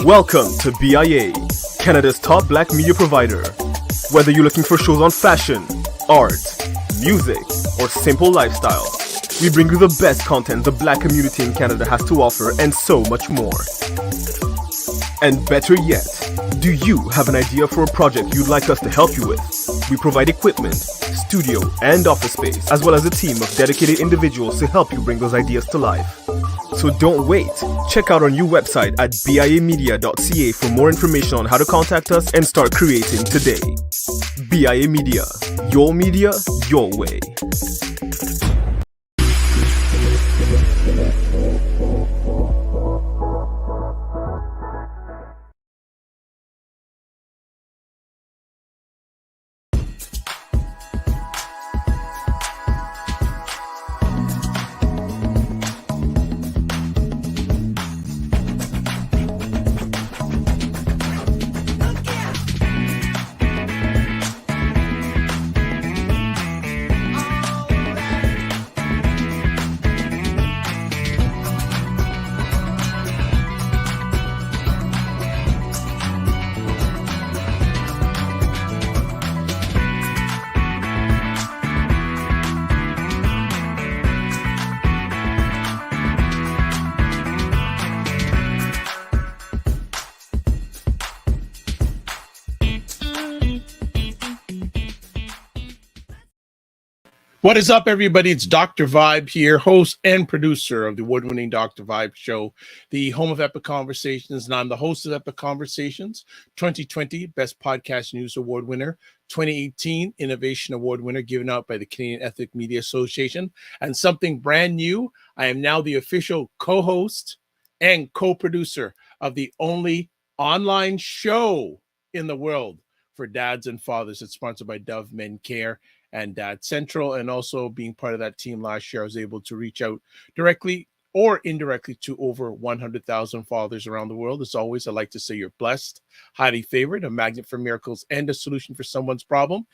Welcome to BIA, Canada's top black media provider. Whether you're looking for shows on fashion, art, music, or simple lifestyle, we bring you the best content the black community in Canada has to offer and so much more. And better yet, do you have an idea for a project you'd like us to help you with? We provide equipment, studio, and office space, as well as a team of dedicated individuals to help you bring those ideas to life. So don't wait. Check out our new website at biamedia.ca for more information on how to contact us and start creating today. BIA Media, your way. What is up, everybody? It's Dr. Vibe here, host and producer of the award-winning Dr. Vibe Show, the home of Epic Conversations, and I'm the host of Epic Conversations, 2020 Best Podcast News Award winner, 2018 Innovation Award winner given out by the Canadian Ethnic Media Association, and something brand new, I am now the official co-host and co-producer of the only online show in the world for dads and fathers. It's sponsored by Dove Men Care and Dad Central, and also being part of that team last year, I was able to reach out directly or indirectly to over 100,000 fathers around the world. As always, I like to say you're blessed, highly favored, a magnet for miracles, and a solution for someone's problem.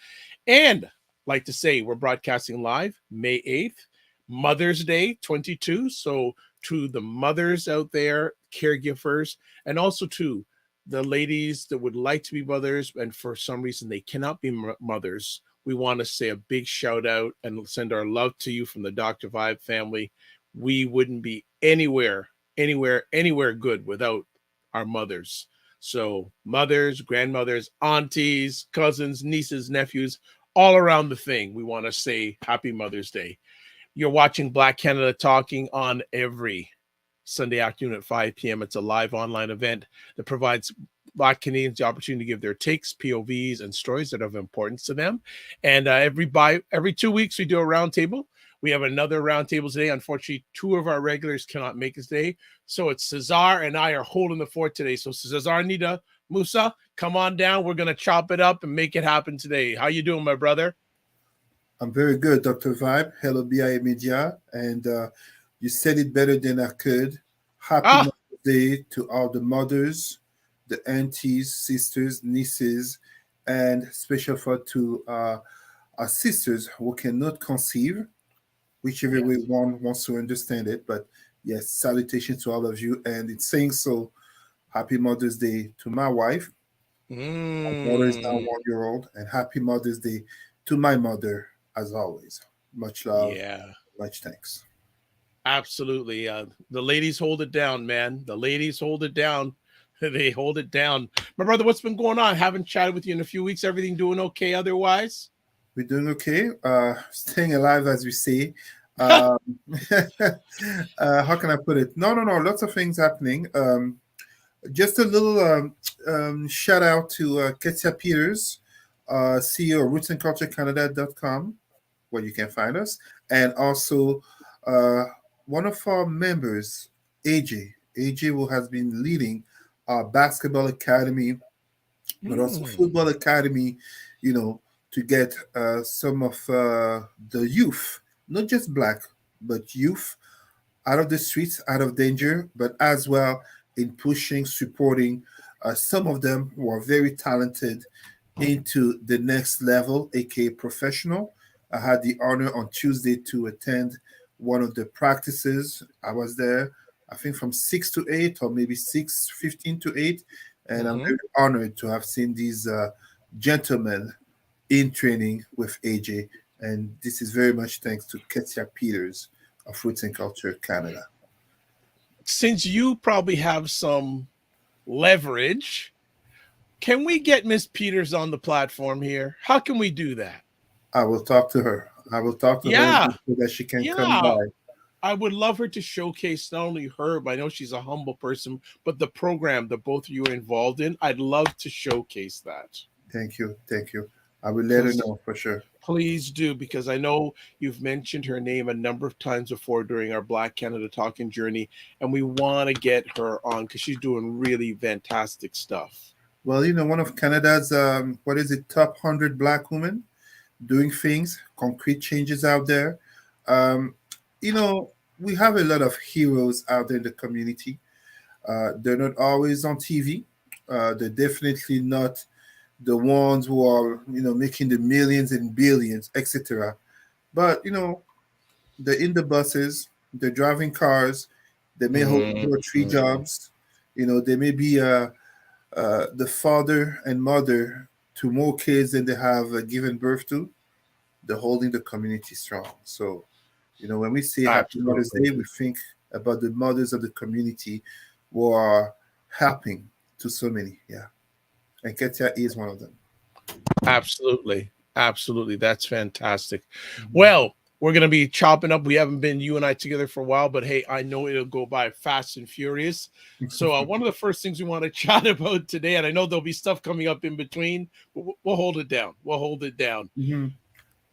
And like to say, we're broadcasting live May 8th, Mother's Day 22. So to the mothers out there, caregivers, and also to the ladies that would like to be mothers, and for some reason they cannot be mothers, we want to say a big shout out and send our love to you from the Dr. Vibe family. We wouldn't be anywhere good without our mothers. So mothers, grandmothers, aunties, cousins, nieces, nephews, all around the thing, we want to say Happy Mother's Day. You're watching Black Canada Talking on every Sunday afternoon at 5 p.m. It's a live online event that provides Black Canadians the opportunity to give their takes, POVs, and stories that are of importance to them. And every 2 weeks, we do a roundtable. We have another roundtable today. Unfortunately, two of our regulars cannot make it today. So it's Cesar and I are holding the fort today. So Cesar, Nida, Musa, come on down. We're going to chop it up and make it happen today. How you doing, my brother? I'm very good, Dr. Vibe. Hello, BIA Media. And you said it better than I could. Happy Mother's Day to all the mothers, the aunties, sisters, nieces, and special for to our sisters who cannot conceive, whichever way one wants to understand it. But yes, salutations to all of you. And it's saying so, Happy Mother's Day to my wife. My daughter is now 1 year old. And Happy Mother's Day to my mother, as always. Much love. Yeah. Much thanks. Absolutely. The ladies hold it down, man. The ladies hold it down. They hold it down. My brother, what's been going on? Haven't chatted with you in a few weeks. Everything doing okay otherwise? We're doing okay. Staying alive, as we say. How can I put it? No. Lots of things happening. Just a little shout out to Ketia Peters, CEO of rootsandculturecanada.com, where you can find us. And also one of our members, AJ, who has been leading our basketball academy, but also football academy, to get some of the youth, not just Black, but youth out of the streets, out of danger, but as well in pushing, supporting some of them who are very talented into the next level, aka professional. I had the honor on Tuesday to attend one of the practices. I was there I think from 6 to 8 or maybe 6:15 to 8. And I'm Hmm. very honored to have seen these gentlemen in training with AJ. And this is very much thanks to Ketia Peters of Roots and Culture Canada. Since you probably have some leverage, can we get Miss Peters on the platform here? How can we do that? I will talk to her. I will talk to her Yeah, so that she can come yeah. by. I would love her to showcase not only her, but I know she's a humble person, but the program that both of you are involved in. I'd love to showcase that. Thank you. Thank you. I will let her Please, know for sure. please do, because I know you've mentioned her name a number of times before during our Black Canada Talking journey, and we want to get her on because she's doing really fantastic stuff. Well, one of Canada's, what is it, top 100 Black women doing things, concrete changes out there. Um, you know, we have a lot of heroes out there in the community. They're not always on TV. They're definitely not the ones who are, making the millions and billions, etc. But, they're in the buses, they're driving cars, they may hold two or three Mhm. jobs. They may be the father and mother to more kids than they have given birth to. They're holding the community strong. So, when we say Happy Mother's Absolutely. Day, we think about the mothers of the community who are helping to so many. Yeah. And Ketia is one of them. Absolutely. Absolutely. That's fantastic. Mhm. Well, we're going to be chopping up. We haven't been you and I together for a while, but hey, I know it'll go by fast and furious. So, one of the first things we want to chat about today, and I know there'll be stuff coming up in between, but we'll hold it down. We'll hold it down. Mhm.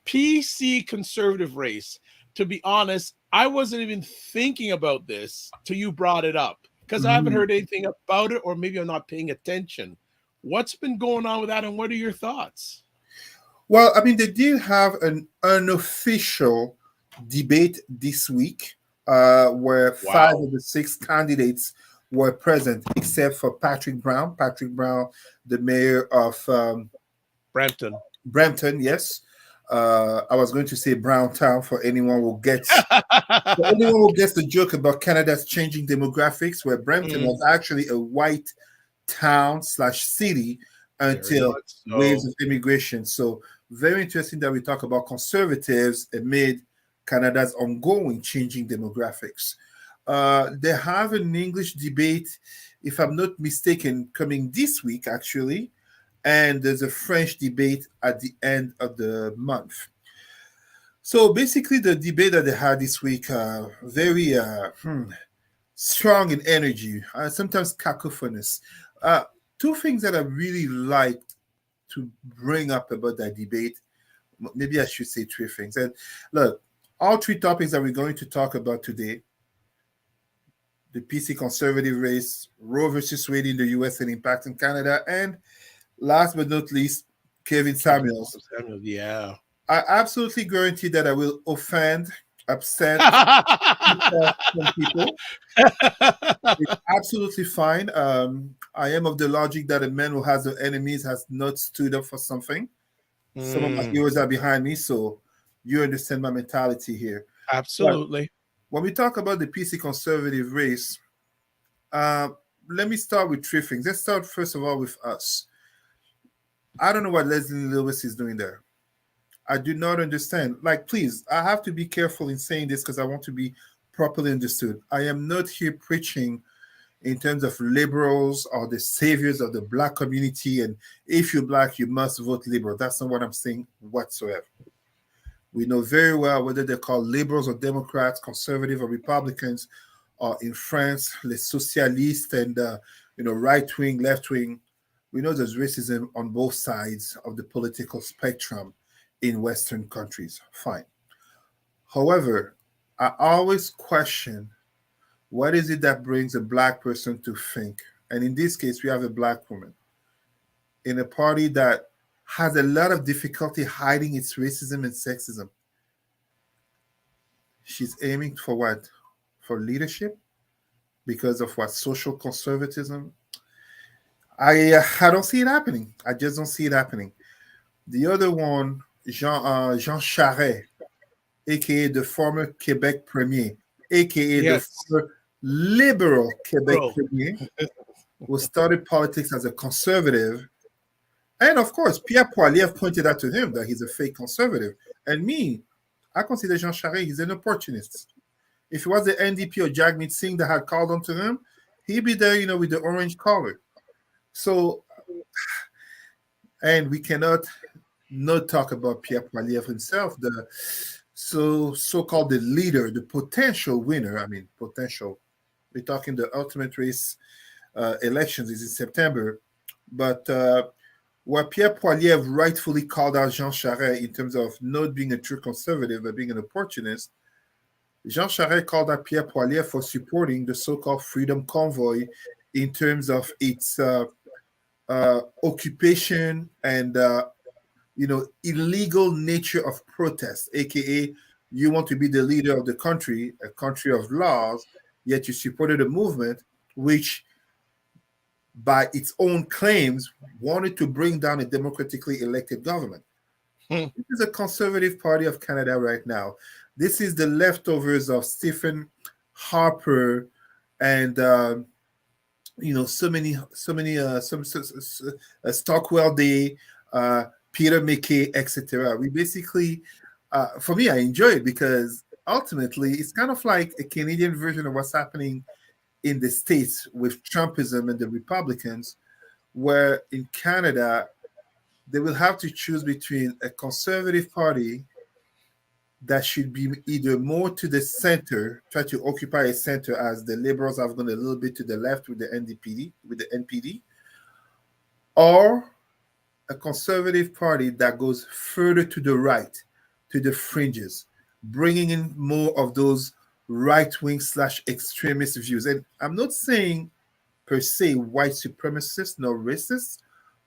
PC conservative race. To be honest, I wasn't even thinking about this till you brought it up because I haven't Mhm. heard anything about it, or maybe I'm not paying attention. What's been going on with that, and what are your thoughts? Well, I mean, they did have an unofficial debate this week where five Wow. of the six candidates were present, except for Patrick Brown. Patrick Brown, the mayor of Brampton. Brampton, yes. I was going to say Browntown for anyone who gets the joke about Canada's changing demographics, where Brampton Mm, was actually a white town slash city very until much waves so. of immigration. So very interesting that we talk about conservatives amid Canada's ongoing changing demographics. They have an English debate, if I'm not mistaken, coming this week actually, and there's a French debate at the end of the month. So basically, the debate that they had this week, very strong in energy, sometimes cacophonous. Uh, Two things that I really like to bring up about that debate. Maybe I should say three things. And look, all three topics that we're going to talk about today: the PC conservative race, Roe versus Wade in the US and impact in Canada, and last but not least, Kevin Kevin Samuels. Samuel, yeah. I absolutely guarantee that I will offend, upset, some people. It's absolutely fine. I am of the logic that a man who has no enemies has not stood up for something. Some of my Mm, heroes are behind me, so you understand my mentality here. But absolutely. when we talk about the PC conservative race, uh, let me start with three things. Let's start first of all with us. I don't know what Leslie Lewis is doing there. I do not understand. Like, please, I have to be careful in saying this because I want to be properly understood. I am not here preaching in terms of liberals or the saviors of the black community. And if you're black, you must vote liberal. That's not what I'm saying whatsoever. We know very well whether they're called liberals or Democrats, conservative or Republicans, or in France, les socialistes and right wing, left wing. We know there's racism on both sides of the political spectrum in Western countries. Fine. However, I always question what is it that brings a black person to think? And in this case, we have a black woman in a party that has a lot of difficulty hiding its racism and sexism. She's aiming for what? For leadership because of what? Social conservatism. I don't see it happening. I just don't see it happening. The other one, Jean Charest, aka the former Quebec Premier, aka the Yes. former liberal Quebec Bro. premier who started politics as a conservative. And of course, Pierre Poilievre pointed out to him that he's a fake conservative. And me, I consider Jean Charest, he's an opportunist. If it was the NDP or Jagmeet Singh that had called on to him, he'd be there, with the orange collar. So, and we cannot not talk about Pierre Poilievre himself, the so-called the leader, the potential winner. I mean, potential. We're talking the ultimate race elections is in September, but what Pierre Poilievre rightfully called out Jean Charest in terms of not being a true conservative but being an opportunist, Jean Charest called out Pierre Poilievre for supporting the so-called Freedom Convoy in terms of its occupation and illegal nature of protest, aka you want to be the leader of the country, a country of laws, yet you supported a movement which, by its own claims, wanted to bring down a democratically elected government. This is a Conservative Party of Canada right now. This is the leftovers of Stephen Harper and Stockwell Day, Peter McKay, etc. We basically, for me, I enjoy it because ultimately it's kind of like a Canadian version of what's happening in the States with Trumpism and the Republicans, where in Canada, they will have to choose between a conservative party that should be either more to the center, try to occupy a center as the Liberals have gone a little bit to the left with the NPD, or a conservative party that goes further to the right, to the fringes, bringing in more of those right-wing / extremist views. And I'm not saying per se white supremacists nor racists,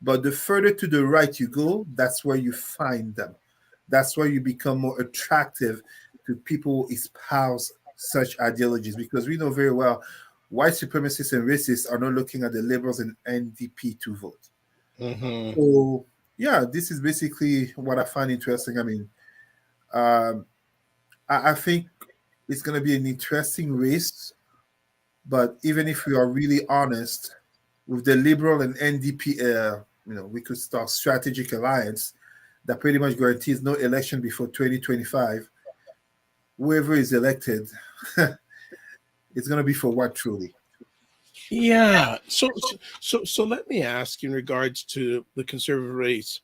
but the further to the right you go, that's where you find them. That's where you become more attractive to people who espouse such ideologies, because we know very well white supremacists and racists are not looking at the Liberals and NDP to vote. Mm-hmm. So, yeah, this is basically what I find interesting. I mean, I think it's going to be an interesting race, but even if we are really honest, with the Liberal and NDP, we could start strategic alliance that pretty much guarantees no election before 2025. Whoever is elected, it's going to be for what truly? Yeah. So let me ask you in regards to the conservative race,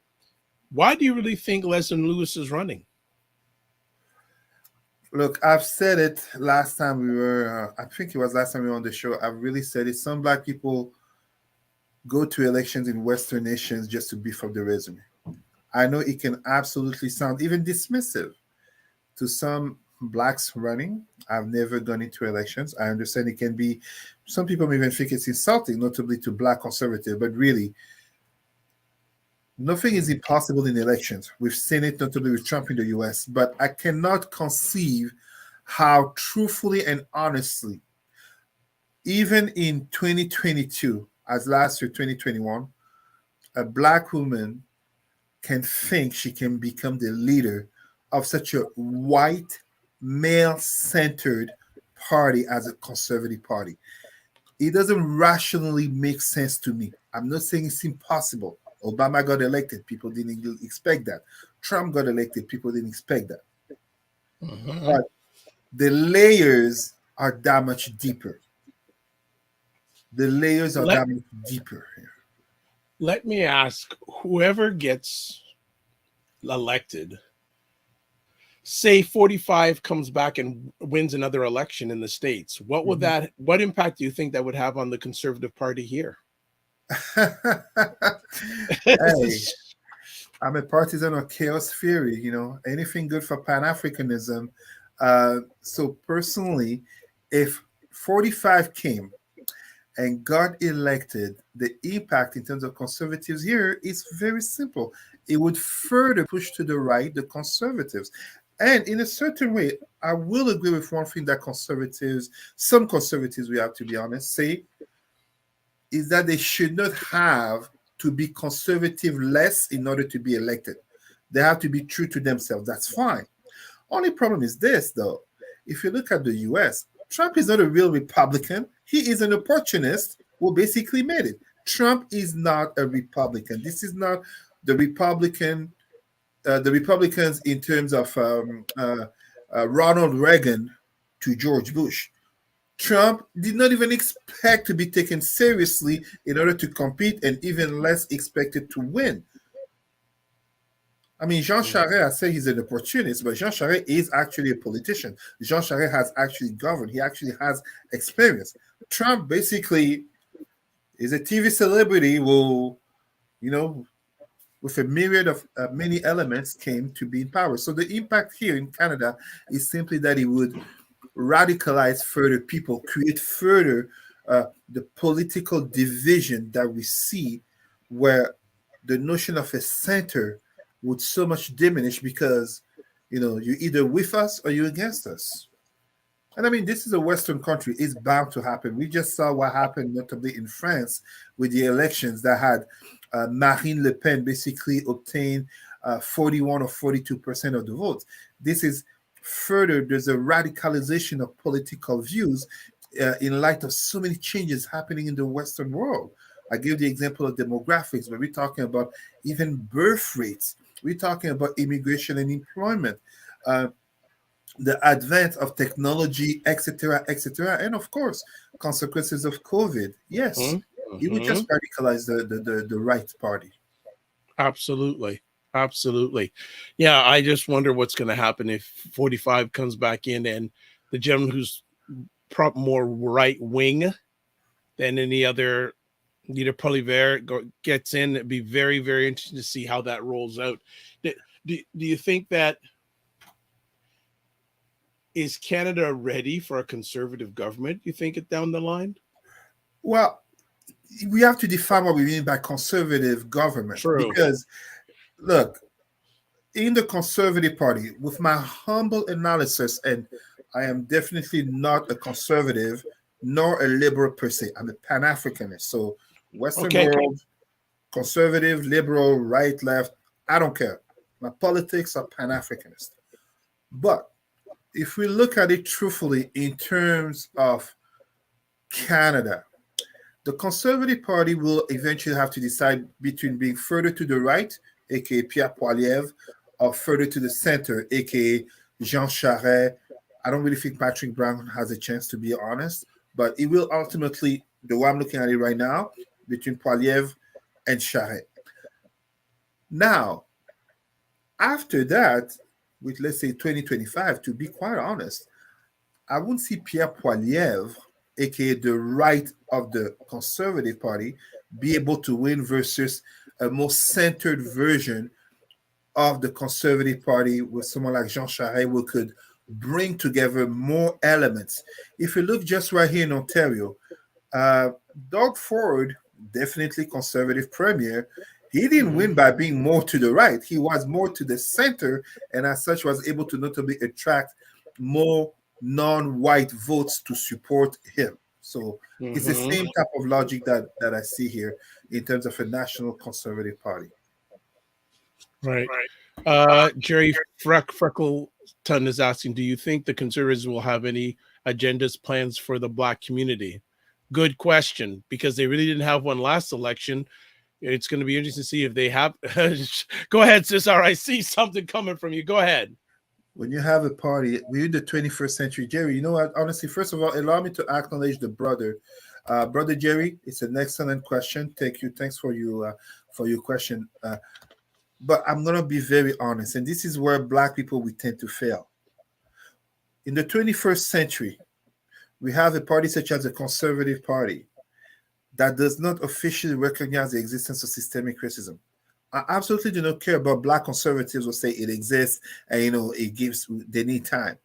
why do you really think Leslie Lewis is running? Look, I've said it last time we were, I think it was last time we were on the show. I've really said it. Some black people go to elections in Western nations just to beef up the resume. I know it can absolutely sound even dismissive to some blacks running. I've never gone into elections. I understand it can be, some people may even think it's insulting, notably to black conservative, but really, nothing is impossible in elections. We've seen it notably with Trump in the US, but I cannot conceive how truthfully and honestly, even in 2022, as last year, 2021, a black woman can think she can become the leader of such a white, male-centered party as a conservative party. It doesn't rationally make sense to me. I'm not saying it's impossible. Obama got elected. People didn't expect that. Trump got elected. People didn't expect that. Mm-hmm. But the layers are that much deeper. The layers are that much deeper here. Let me ask, whoever gets elected, say 45 comes back and wins another election in the States, what would what impact do you think that would have on the Conservative Party here? Hey, I'm a partisan of chaos theory, anything good for Pan-Africanism. So personally, if 45 came and got elected, the impact in terms of conservatives here is very simple. It would further push to the right the conservatives. And in a certain way, I will agree with one thing that some conservatives, we have to be honest, say, is that they should not have to be conservative less in order to be elected. They have to be true to themselves. That's fine. Only problem is this, though. If you look at the US, Trump is not a real Republican. He is an opportunist who basically made it. Trump is not a Republican. This is not the Republicans in terms of Ronald Reagan to George Bush. Trump did not even expect to be taken seriously in order to compete, and even less expected to win. I mean, Jean Charest, I say he's an opportunist, but Jean Charest is actually a politician. Jean Charest has actually governed. He actually has experience. Trump basically is a TV celebrity who, you know, with a myriad of many elements came to be in power. So the impact here in Canada is simply that he would radicalize further people, create further the political division that we see, where the notion of a center would so much diminish because, you're either with us or you're against us. And I mean, this is a Western country. It's bound to happen. We just saw what happened, notably in France, with the elections that had Marine Le Pen basically obtain 41 or 42% of the votes. This is further, there's a radicalization of political views in light of so many changes happening in the Western world. I gave the example of demographics, but we're talking about even birth rates. We're talking about immigration and employment, the advent of technology, etc., etc., and of course, consequences of COVID. Yes, it would just radicalize the right party. Absolutely. Absolutely. Yeah, I just wonder what's going to happen if 45 comes back in and the gentleman who's more right wing than any other leader, Poilievre, gets in. It'd be very, very interesting to see how that rolls out. Do you think that is Canada ready for a conservative government? You think it down the line? Well, we have to define what we mean by conservative government. True. Because look, in the Conservative Party, with my humble analysis, and I am definitely not a conservative nor a liberal per se. I'm a Pan-Africanist. So Western world, conservative, liberal, right, left, I don't care. My politics are Pan-Africanist. But if we look at it truthfully in terms of Canada, the Conservative Party will eventually have to decide between being further to the right, aka Pierre Poilievre, or further to the center, aka Jean Charest. I don't really think Patrick Brown has a chance, to be honest, but it will ultimately, the way I'm looking at it right now, between Poilievre and Charest. Now, after that, with let's say 2025, to be quite honest, I wouldn't see Pierre Poilievre, aka the right of the Conservative Party, be able to win versus a more centered version of the Conservative Party with someone like Jean Charest, who could bring together more elements. If you look just right here in Ontario, Doug Ford, definitely Conservative Premier, he didn't win by being more to the right. He was more to the center, and as such was able to notably attract more non-white votes to support him. So it's the same type of logic that I see here in terms of a national Conservative Party. Right. Jerry Freckleton is asking, do you think the Conservatives will have any agendas, plans for the Black community? Good question, because they really didn't have one last election. It's going to be interesting to see if they have. Go ahead, Cesar. I see something coming from you. Go ahead. When you have a party, we're in the 21st century, Jerry. You know what? Honestly, first of all, allow me to acknowledge the brother. Brother Jerry, it's an excellent question. Thank you. Thanks for your question. But I'm going to be very honest, and this is where Black people, we tend to fail. In the 21st century, we have a party such as the Conservative Party that does not officially recognize the existence of systemic racism. I absolutely do not care about Black conservatives who say it exists and it gives, they need time.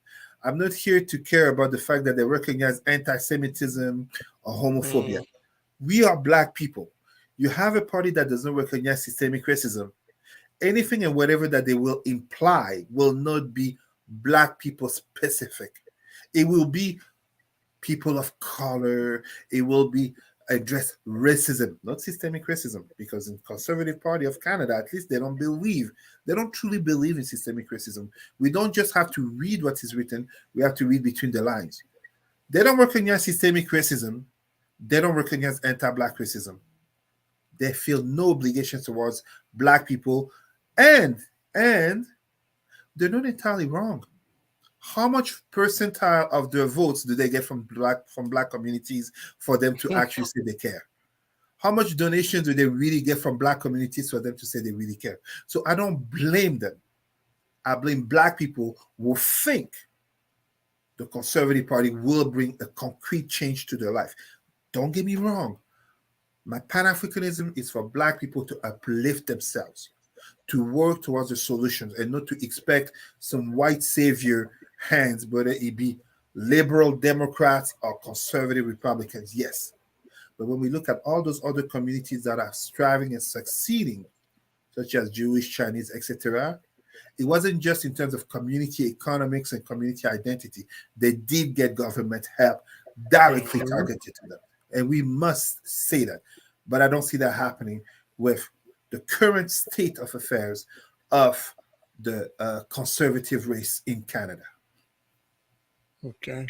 I'm not here to care about the fact that they recognize anti-Semitism or homophobia. We are Black people. You have a party that does not recognize systemic racism. Anything and whatever that they will imply will not be Black people specific. It will be people of color. It will be address racism, not systemic racism, because in Conservative Party of Canada, at least they don't truly believe in systemic racism. We don't just have to read what is written, we have to read between the lines. They don't recognize systemic racism. They don't recognize anti-black racism. They feel no obligation towards black people, and and they're not entirely wrong. How much percentile of their votes do they get from black communities for them to actually say they care? How much donations do they really get from black communities for them to say they really care? So I don't blame them. I blame black people who think the Conservative Party will bring a concrete change to their life. Don't get me wrong. My Pan-Africanism is for black people to uplift themselves, to work towards the solutions, and not to expect some white savior hands, whether it be liberal Democrats or conservative Republicans. Yes. But when we look at all those other communities that are striving and succeeding, such as Jewish, Chinese, etc., it wasn't just in terms of community economics and community identity. They did get government help directly targeted to them. And we must say that. But I don't see that happening with the current state of affairs of the conservative race in Canada. Okay.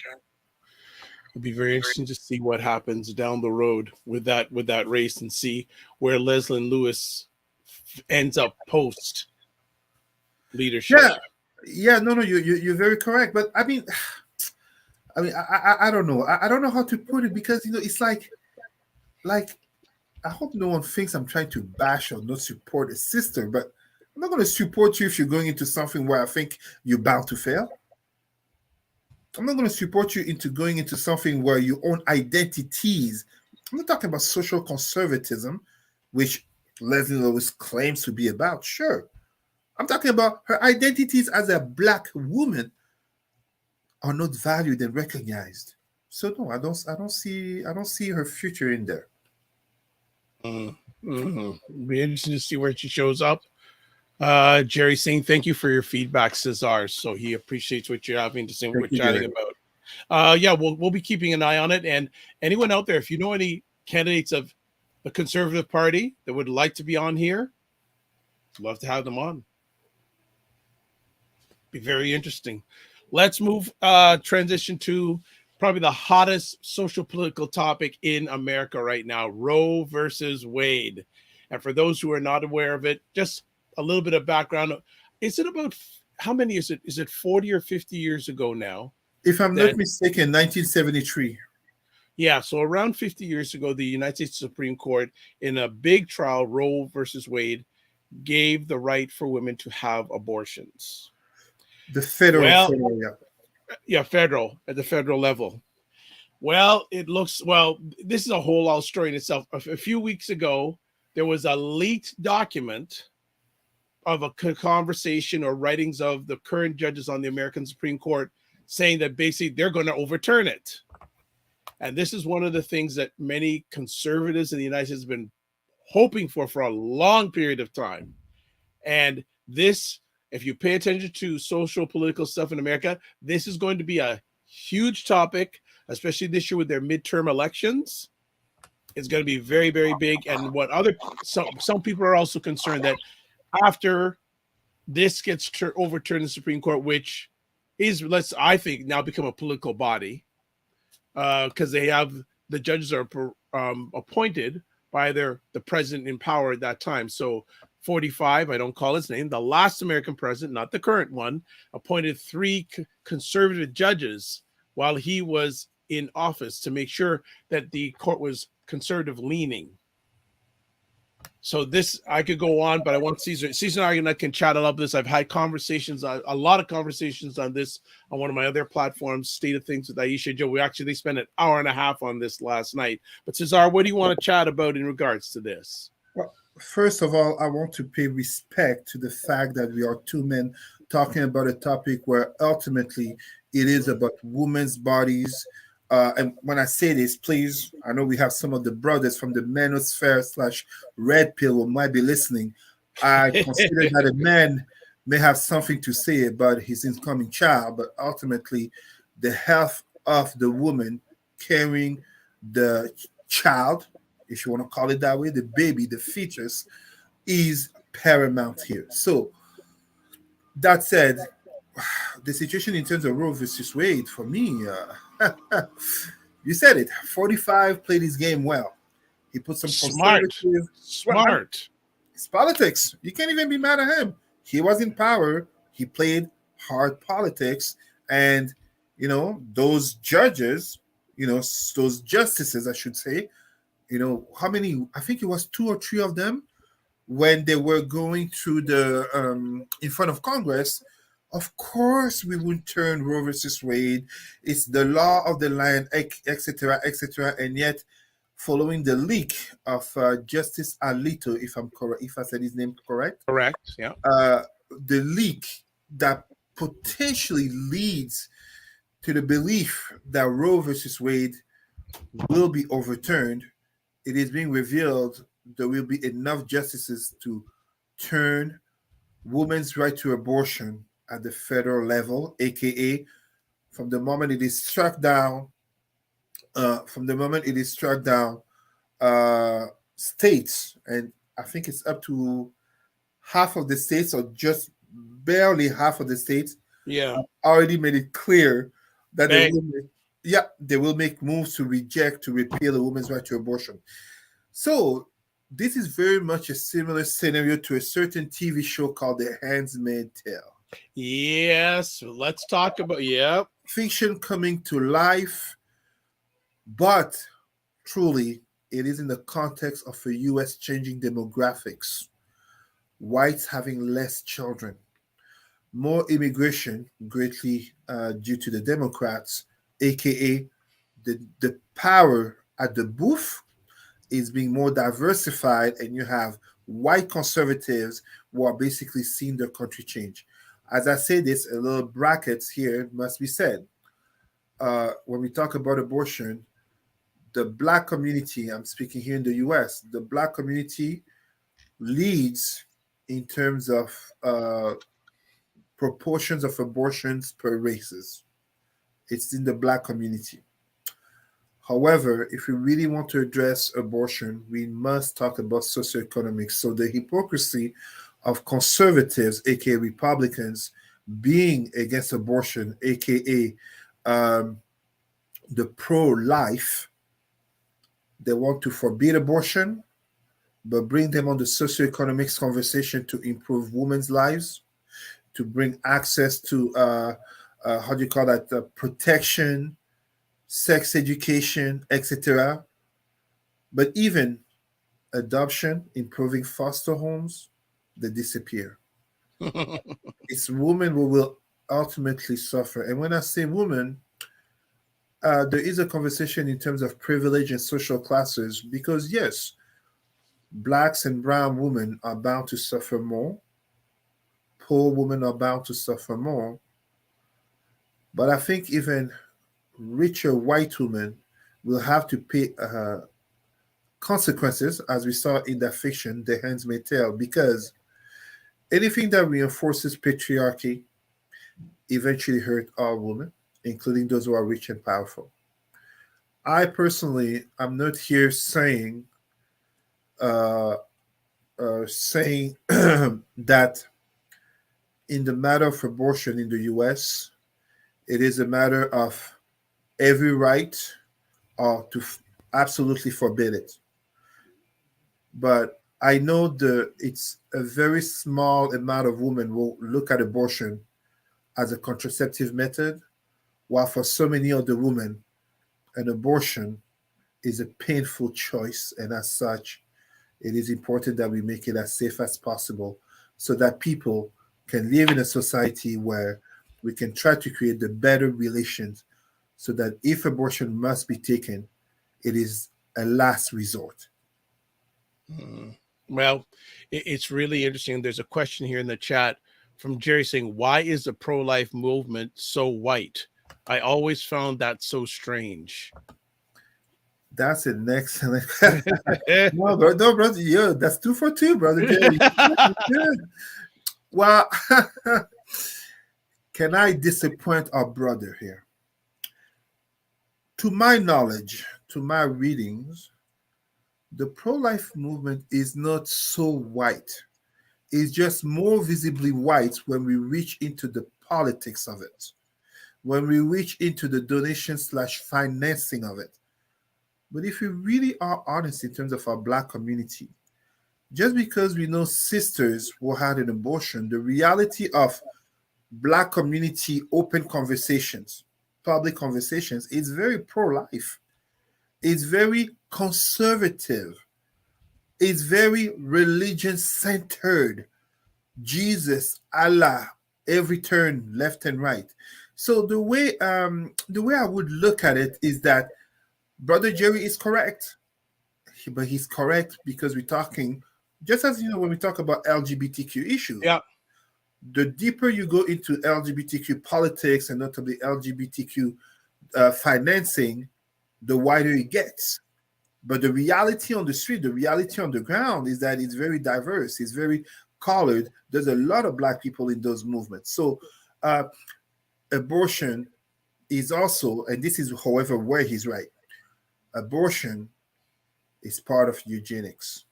It'll be very interesting to see what happens down the road with that race and see where Leslie Lewis ends up post leadership. Yeah, no, you're very correct. But I mean, I don't know. I don't know how to put it, because it's like I hope no one thinks I'm trying to bash or not support a sister, but I'm not going to support you if you're going into something where I think you're bound to fail. I'm not going to support you into going into something where your own identities. I'm not talking about social conservatism, which Leslie Lewis claims to be about. Sure. I'm talking about her identities as a black woman are not valued and recognized. So no, I don't see her future in there. Be interesting to see where she shows up. Jerry saying thank you for your feedback, Cesar. So he appreciates what you're having to say, what we're chatting about. Yeah, we'll be keeping an eye on it. And anyone out there, if you know any candidates of the Conservative Party that would like to be on here, love to have them on. Be very interesting. Let's move transition to probably the hottest social political topic in America right now, Roe versus Wade. And for those who are not aware of it, just a little bit of background. Is it about, how many is it? Is it 40 or 50 years ago now? If I'm not mistaken, 1973. Yeah, so around 50 years ago, the United States Supreme Court, in a big trial, Roe versus Wade, gave the right for women to have abortions. The federal, federal, at the federal level. Well, this is a whole other story in itself. A few weeks ago, there was a leaked document of a conversation or writings of the current judges on the American Supreme Court saying that basically they're going to overturn it. And this is one of the things that many conservatives in the United States have been hoping for a long period of time. And this, if you pay attention to social political stuff in America, this is going to be a huge topic, especially this year with their midterm elections. It's going to be very, very big. And what some people are also concerned that after this gets overturned in the Supreme Court, which is, I think, now become a political body, because they have, the judges are appointed by the president in power at that time. So 45, I don't call his name, the last American president, not the current one, appointed 3 conservative judges while he was in office to make sure that the court was conservative leaning. So this, I could go on, but I want Caesar and I can chat about this. I've had conversations, a lot of conversations on this on one of my other platforms, State of Things with Aisha Joe. They spent an hour and a half on this last night. But Cesar, what do you want to chat about in regards to this? Well, first of all, I want to pay respect to the fact that we are 2 men talking about a topic where ultimately it is about women's bodies. And when I say this, please, I know we have some of the brothers from the manosphere/red pill who might be listening. I consider that a man may have something to say about his incoming child, but ultimately the health of the woman carrying the child, if you want to call it that way, the baby, the fetus, is paramount here. So that said, the situation in terms of Roe versus Wade, for me, you said it. 45 played his game well. He put some Smart. conservative. Well, Smart. it's politics. You can't even be mad at him. He was in power. He played hard politics, and those judges, those justices, I should say. How many? I think it was two or three of them when they were going through the in front of Congress. Of course, we would turn Roe versus Wade. It's the law of the land, etc., etc. And yet, following the leak of Justice Alito, if I'm correct, if I said his name correct, Correct. Yeah. the leak that potentially leads to the belief that Roe versus Wade will be overturned, it is being revealed there will be enough justices to turn women's right to abortion at the federal level, aka from the moment it is struck down, states, and I think it's up to half of the states, or just barely half of the states, Yeah. already made it clear that Bang. they will make moves to repeal a woman's right to abortion. So this is very much a similar scenario to a certain TV show called The Handmaid's Tale. Yes. Let's talk about. Yep. Fiction coming to life, but truly it is in the context of a U.S. changing demographics, whites having less children, more immigration, greatly due to the Democrats, aka the power at the booth is being more diversified, and you have white conservatives who are basically seeing their country change. As I say this, a little brackets here must be said. When we talk about abortion, the black community, I'm speaking here in the US, the black community leads in terms of proportions of abortions per races. It's in the black community. However, if we really want to address abortion, we must talk about socioeconomics. So the hypocrisy of conservatives, aka Republicans, being against abortion, aka the pro-life, they want to forbid abortion, but bring them on the socioeconomics conversation to improve women's lives, to bring access to how do you call that, protection, sex education, etc. But even adoption, improving foster homes, they disappear. It's women who will ultimately suffer. And when I say women, there is a conversation in terms of privilege and social classes, because yes, blacks and brown women are bound to suffer more. Poor women are bound to suffer more. But I think even richer white women will have to pay consequences, as we saw in that fiction, The Handmaid's Tale, because anything that reinforces patriarchy eventually hurt all women, including those who are rich and powerful. I personally, I'm not here saying that in the matter of abortion in the U.S., it is a matter of every right or to absolutely forbid it. But I know it's a very small amount of women will look at abortion as a contraceptive method, while for so many other women, an abortion is a painful choice, and as such, it is important that we make it as safe as possible so that people can live in a society where we can try to create the better relations so that if abortion must be taken, it is a last resort. Well, it's really interesting. There's a question here in the chat from Jerry saying, why is the pro-life movement so white? I always found that so strange. That's an excellent. No, brother, yeah, that's 2 for 2, brother Jerry. Well, can I disappoint our brother here? To my knowledge, to my readings, the pro-life movement is not so white. is just more visibly white when we reach into the politics of it, when we reach into the donation slash financing of it. But if we really are honest in terms of our black community, just because we know sisters who had an abortion, the reality of black community open conversations, public conversations, is very pro-life. It's very conservative. It's very religion centered. Jesus, Allah, every turn left and right. So the way I would look at it is that Brother Jerry is correct, but he's correct because we're talking, just as you know, when we talk about LGBTQ issues, Yeah. the deeper you go into LGBTQ politics and notably LGBTQ financing, the wider it gets. But the reality on the street, the reality on the ground is that it's very diverse, it's very colored. There's a lot of black people in those movements. So abortion is also, and this is, however, where he's right, abortion is part of eugenics.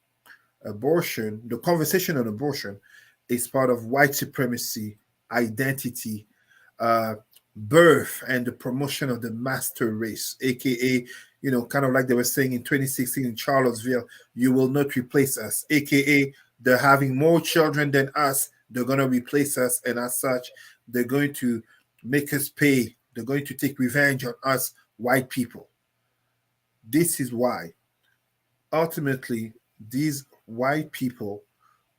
Abortion, the conversation on abortion is part of white supremacy, identity, uh, birth, and the promotion of the master race, aka, you know, kind of like they were saying in 2016 in Charlottesville, you will not replace us, aka they're having more children than us, they're going to replace us, and as such, they're going to make us pay, they're going to take revenge on us, white people. This is why ultimately these white people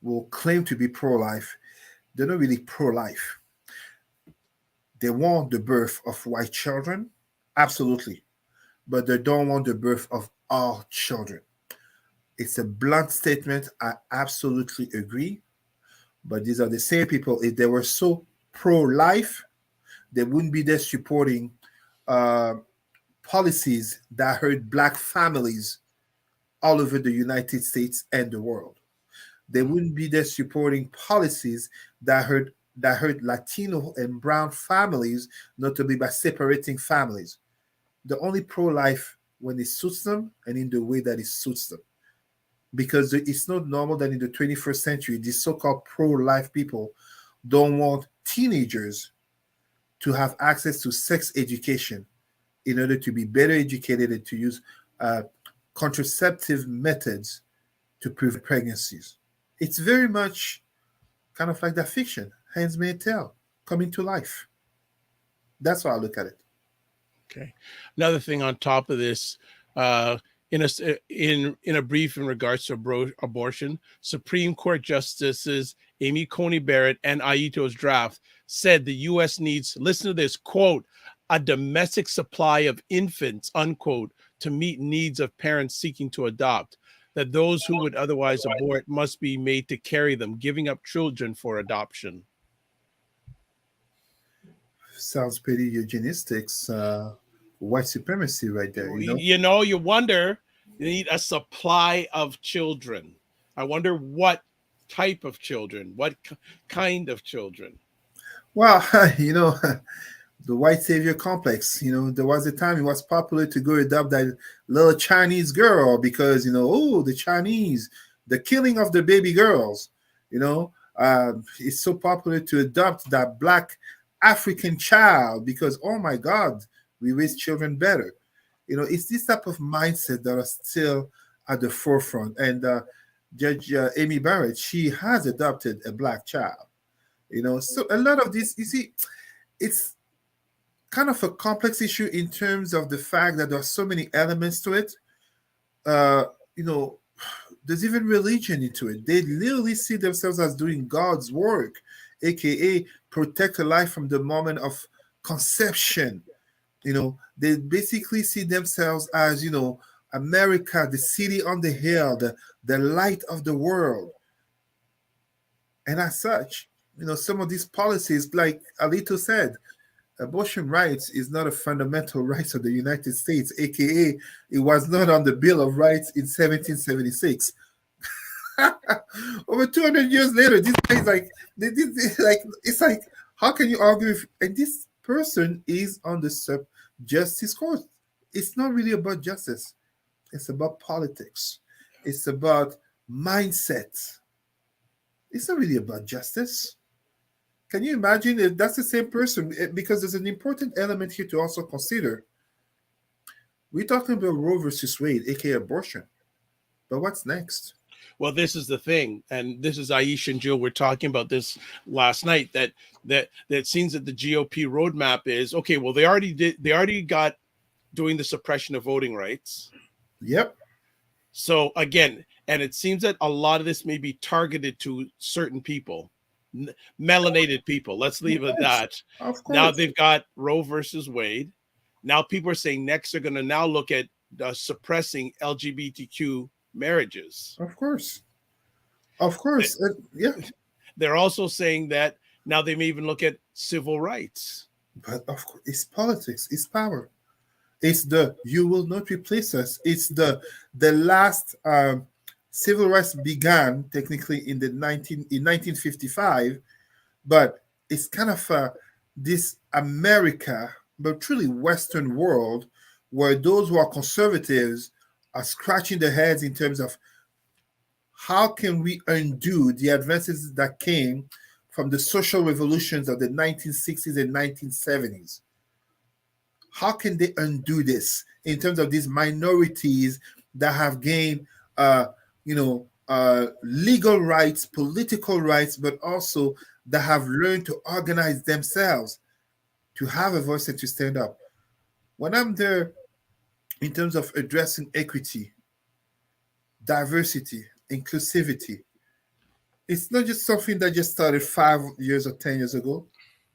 will claim to be pro-life. They're not really pro-life. They want the birth of white children, absolutely, but they don't want the birth of all children. It's a blunt statement. I absolutely agree. But these are the same people. If they were so pro-life, they wouldn't be there supporting uh, policies that hurt black families all over the United States and the world. They wouldn't be there supporting policies that hurt Latino and brown families, notably by separating families. They're only pro-life when it suits them and in the way that it suits them. Because it's not normal that in the 21st century, these so-called pro-life people don't want teenagers to have access to sex education in order to be better educated and to use contraceptive methods to prevent pregnancies. It's very much kind of like that fiction, Handmaid's Tale, coming to life. That's how I look at it. Okay. Another thing on top of this, uh, in a brief in regards to abortion, Supreme Court Justices Amy Coney Barrett and Aito's draft said the U.S. needs, listen to this, quote, a domestic supply of infants, unquote, to meet needs of parents seeking to adopt, that those who would otherwise abort must be made to carry them, giving up children for adoption. Sounds pretty eugenistics, white supremacy right there, you know? You know, you wonder, you need a supply of children. I wonder what type of children, what kind of children. Well, you know, the white savior complex. You know, there was a time it was popular to go adopt that little Chinese girl because, you know, oh, the Chinese, the killing of the baby girls. You know, it's so popular to adopt that black African child because, oh my God, we raise children better. You know, it's this type of mindset that are still at the forefront. And Judge Amy Barrett, she has adopted a black child. You know, so a lot of this, you see, it's kind of a complex issue in terms of the fact that there are so many elements to it. You know, there's even religion into it. They literally see themselves as doing God's work, aka protect a life from the moment of conception. You know, they basically see themselves as, you know, America, the city on the hill, the light of the world. And as such, you know, some of these policies, like Alito said, abortion rights is not a fundamental right of the United States, aka it was not on the Bill of Rights in 1776. Over 200 years later, this guy is like, like, it's like, how can you argue if, and this person is on the justice court? It's not really about justice. It's about politics. It's about mindset. It's not really about justice. Can you imagine if that's the same person? Because there's an important element here to also consider. We're talking about Roe versus Wade, aka abortion. But what's next? Well, this is the thing, and this is Aisha and Jill. We're talking about this last night. That seems that the GOP roadmap is okay. Well, they already did. They already got doing the suppression of voting rights. Yep. So again, and it seems that a lot of this may be targeted to certain people, melanated people. Let's leave it at that. Of course. Now they've got Roe versus Wade. Now people are saying next they're going to now look at suppressing LGBTQ marriages. Of course. Of course. Yeah. They're also saying that now they may even look at civil rights. But of course, it's politics, it's power. It's the you will not replace us. It's the last civil rights began technically in 1955, but it's kind of this America, but truly Western world, where those who are conservatives are scratching their heads in terms of how can we undo the advances that came from the social revolutions of the 1960s and 1970s. How can they undo this in terms of these minorities that have gained, legal rights, political rights, but also that have learned to organize themselves, to have a voice and to stand up? When I'm there in terms of addressing equity, diversity, inclusivity, it's not just something that just started 5 years or 10 years ago.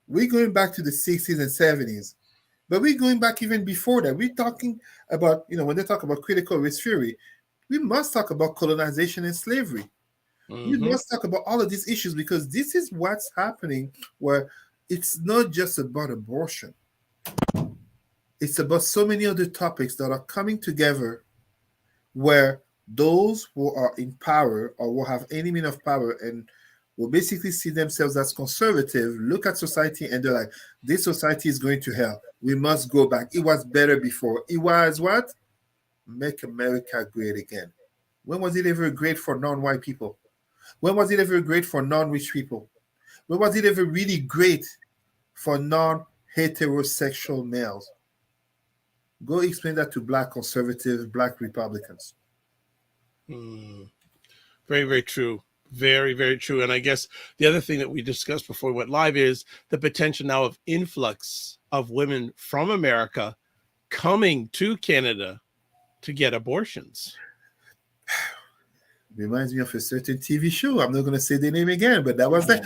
We're going back to the 60s and 70s. But we're going back even before that. We're talking about, when they talk about critical race theory, we must talk about colonization and slavery. We must talk about all of these issues because this is what's happening, where it's not just about abortion. It's about so many other topics that are coming together where those who are in power or who have any mean of power and will basically see themselves as conservative, look at society and they're like, this society is going to hell. We must go back. It was better before. It was what? Make America great again. When was it ever great for non-white people? When was it ever great for non-rich people? When was it ever really great for non-heterosexual males? Go explain that to Black conservatives, Black Republicans. Very, very true. Very, very true. And I guess the other thing that we discussed before we went live is the potential now of influx of women from America coming to Canada to get abortions. Reminds me of a certain TV show. I'm not going to say the name again, but that was that.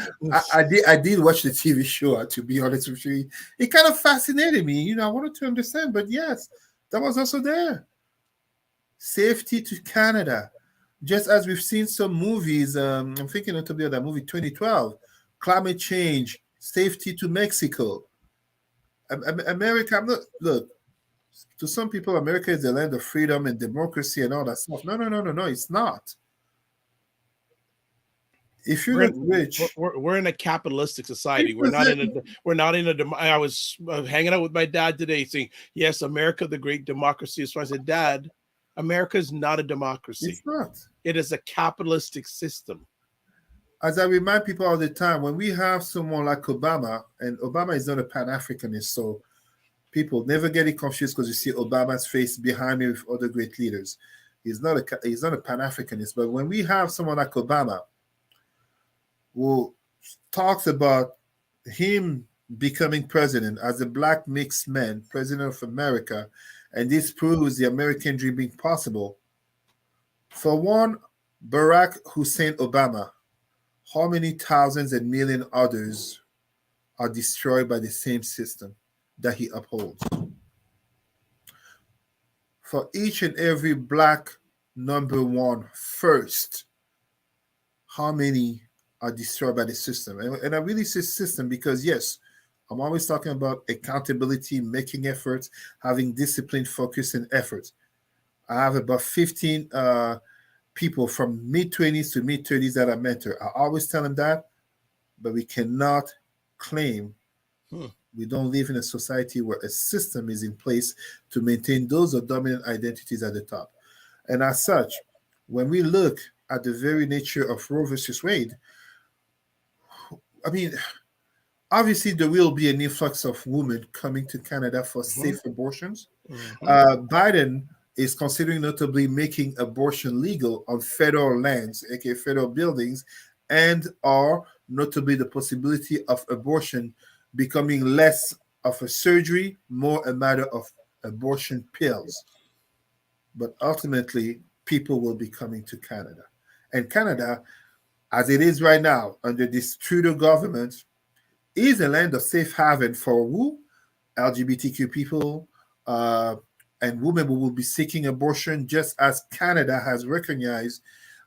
I did watch the TV show, to be honest with you. It kind of fascinated me. I wanted to understand, but yes, that was also there. Safety to Canada. Just as we've seen some movies, I'm thinking of that movie 2012, climate change, safety to Mexico. America, look, to some people, America is the land of freedom and democracy and all that stuff. No, it's not. If you're not rich, we're in a capitalistic society. We're not in a. I was hanging out with my dad today, saying, "Yes, America, the great democracy." So I said, "Dad, America is not a democracy. It's not. It is a capitalistic system." As I remind people all the time, when we have someone like Obama, and Obama is not a Pan-Africanist, so people never get it confused because you see Obama's face behind me with other great leaders. He's not a Pan-Africanist, but when we have someone like Obama who talks about him becoming president as a Black mixed man, president of America, and this proves the American dream being possible. For one, Barack Hussein Obama, how many thousands and million others are destroyed by the same system that he upholds? For each and every Black number one first, how many are destroyed by the system? And I really say system because, yes, I'm always talking about accountability, making efforts, having discipline, focus, and effort. I have about 15 people from mid-20s to mid-30s that I mentor. I always tell them that, but we cannot claim we don't live in a society where a system is in place to maintain those dominant identities at the top. And as such, when we look at the very nature of Roe versus Wade, I mean, obviously there will be an influx of women coming to Canada for Mhm, safe abortions. mhm. Biden is considering notably making abortion legal on federal lands, aka federal buildings, and or notably the possibility of abortion becoming less of a surgery, more a matter of abortion pills. But ultimately, people will be coming to Canada. And Canada, as it is right now under this Trudeau government, is a land of safe haven for who? LGBTQ people and women who will be seeking abortion, just as Canada has recognized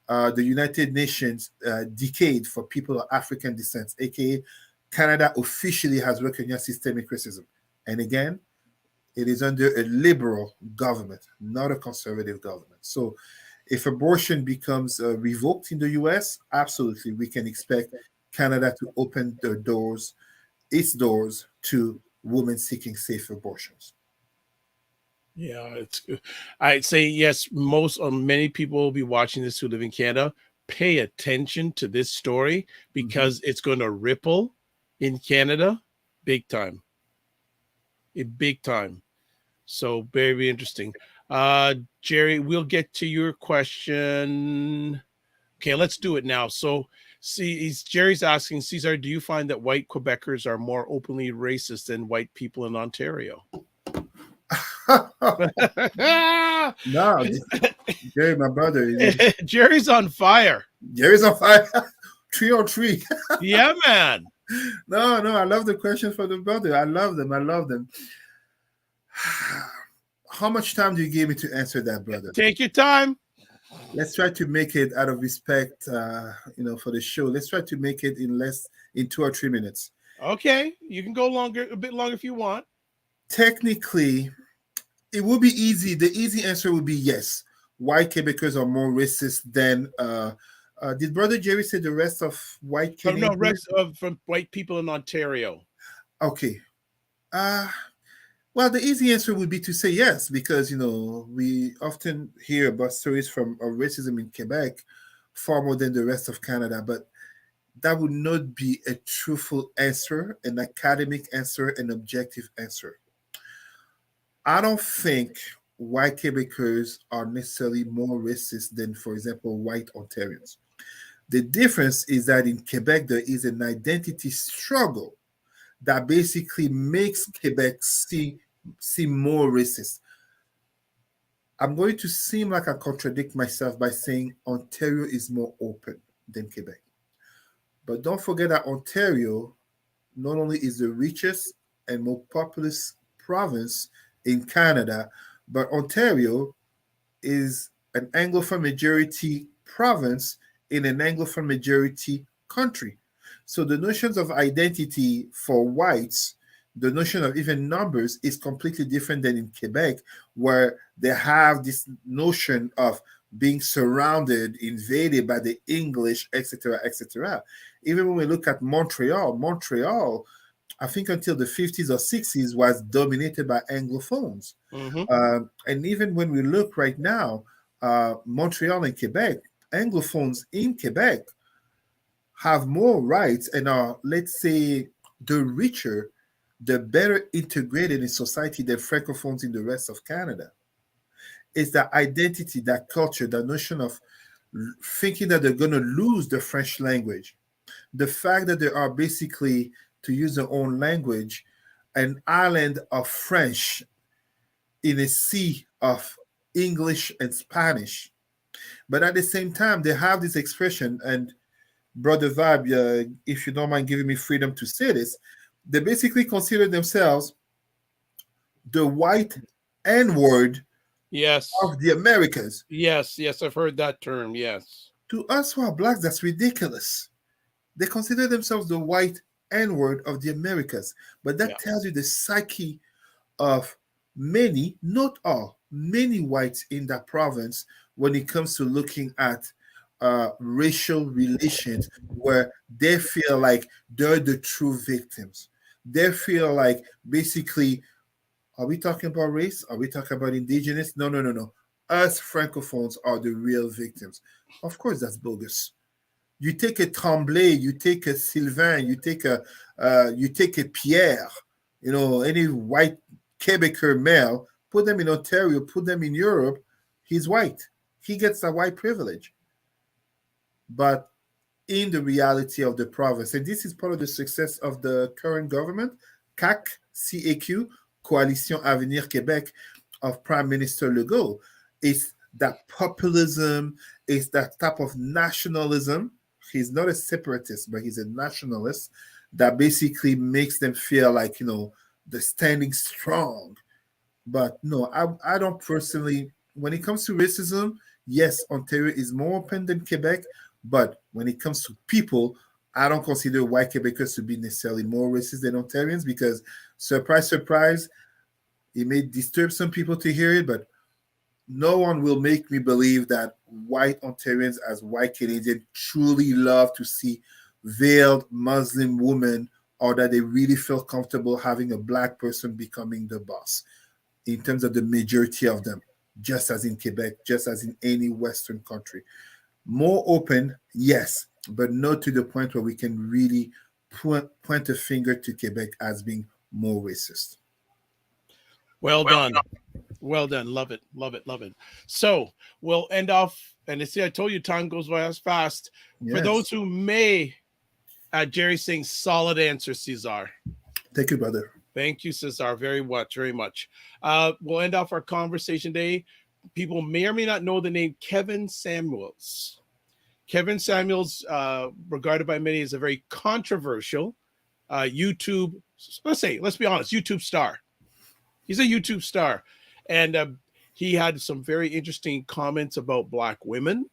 the United Nations decade for people of African descent, aka Canada officially has recognized systemic racism. And again, it is under a liberal government, not a conservative government. So if abortion becomes revoked in the US, absolutely, we can expect Canada to open their doors, its doors to women seeking safe abortions. Yeah, it's. I'd say yes. Most or many people will be watching this who live in Canada. Pay attention to this story Mhm. because it's going to ripple in Canada, big time, big time. So very interesting. Jerry, we'll get to your question. Okay, let's do it now. So, see, Jerry's asking, Cesar, do you find that white Quebecers are more openly racist than white people in Ontario? No, Jerry, my brother, Jerry's on fire. Jerry's on fire. Three on three. Yeah, man. No, no, I love the questions for the brother. I love them. I love them. How much time do you give me to answer that, brother? Take your time. Let's try to make it out of respect, for the show. Let's try to make it in 2 or 3 minutes. Okay, you can go longer, a bit longer if you want. Technically, it would be easy. The easy answer would be yes. White Quebecers are more racist than. Did Brother Jerry say the rest of white Oh, no, Canadians? rest of from white people in Ontario. Okay. Uh, well, the easy answer would be to say yes, because we often hear about stories of racism in Quebec far more than the rest of Canada, but that would not be a truthful answer, an academic answer, an objective answer. I don't think white Quebecers are necessarily more racist than, for example, white Ontarians. The difference is that in Quebec, there is an identity struggle that basically makes Quebec seem more racist. I'm going to seem like I contradict myself by saying Ontario is more open than Quebec. But don't forget that Ontario not only is the richest and most populous province in Canada, but Ontario is an Anglophone majority province in an Anglophone majority country. So the notions of identity for whites, the notion of even numbers is completely different than in Quebec, where they have this notion of being surrounded, invaded by the English, etc., etc. Even when we look at Montreal, I think until the 50s or 60s was dominated by Anglophones. Mm-hmm. And even when we look right now, Montreal and Quebec, Anglophones in Quebec have more rights and are, let's say, the richer, the better integrated in society than Francophones in the rest of Canada. It's that identity, that culture, that notion of thinking that they're going to lose the French language. The fact that they are basically, to use their own language, an island of French in a sea of English and Spanish. But at the same time, they have this expression, and Brother Vibe, if you don't mind giving me freedom to say this, they basically consider themselves the white N word Yes. of the Americas. Yes. Yes. I've heard that term. Yes. To us who are blacks, that's ridiculous. They consider themselves the white N word of the Americas. But that Yeah. tells you the psyche of many, not all, many whites in that province when it comes to looking at racial relations, where they feel like they're the true victims. They feel like basically, are we talking about race? Are we talking about indigenous? No. Us Francophones are the real victims. Of course, that's bogus. You take a Tremblay, you take a Sylvain, you take a Pierre, any white Quebecer male, put them in Ontario, put them in Europe, he's white. He gets a white privilege. But in the reality of the province, and this is part of the success of the current government, CAQ, Coalition Avenir Québec, of Prime Minister Legault, is that populism, is that type of nationalism. He's not a separatist, but he's a nationalist that basically makes them feel like, they're standing strong. But no, I don't personally, when it comes to racism, yes, Ontario is more open than Quebec, but when it comes to people, I don't consider white Quebecers to be necessarily more racist than Ontarians because, surprise, surprise, it may disturb some people to hear it, but no one will make me believe that white Ontarians as white Canadians truly love to see veiled Muslim women or that they really feel comfortable having a black person becoming the boss in terms of the majority of them, just as in Quebec, just as in any Western country. More open, yes, but not to the point where we can really point a finger to Quebec as being more racist. Well done. Well done. Love it. Love it. Love it. So we'll end off. And see, I told you time goes by as fast. Yes. For those who may, Jerry saying solid answer, Cesar. Thank you, brother. Thank you, Cesar, very much, very much. We'll end off our conversation today. People may or may not know the name Kevin Samuels. Kevin Samuels, regarded by many as a very controversial YouTube, let's be honest, YouTube star. He's a YouTube star. And he had some very interesting comments about Black women.